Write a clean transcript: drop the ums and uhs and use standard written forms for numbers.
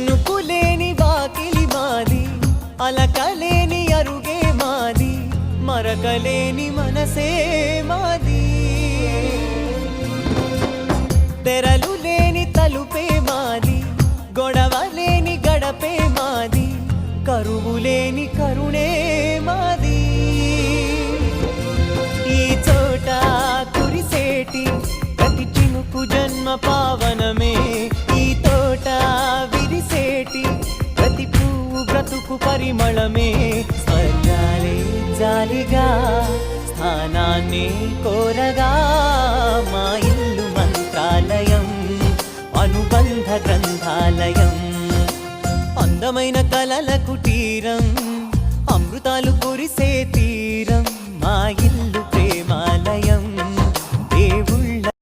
కునుకులేని వాకిలి మాది, అలకలేని అరుగే మాది, మరకలేని మనసే మాది. తెరలు లేని తలుపే మాది, గొడవలేని గడపే మాది, కరువులేని కరుణే మాది. ఈ చోట కురిసేటి ప్రతి చినుకు జన్మ పావనమే, ఈ తోట విరిసేటి ప్రతి పువ్వు బ్రతుకు పరిమళమే. స్వర్గాలే జాలిగా స్థానాన్ని కోరగా, మా ఇల్లు మంత్రాలయం, అనుబంధ గ్రంథాలయం. అందమైన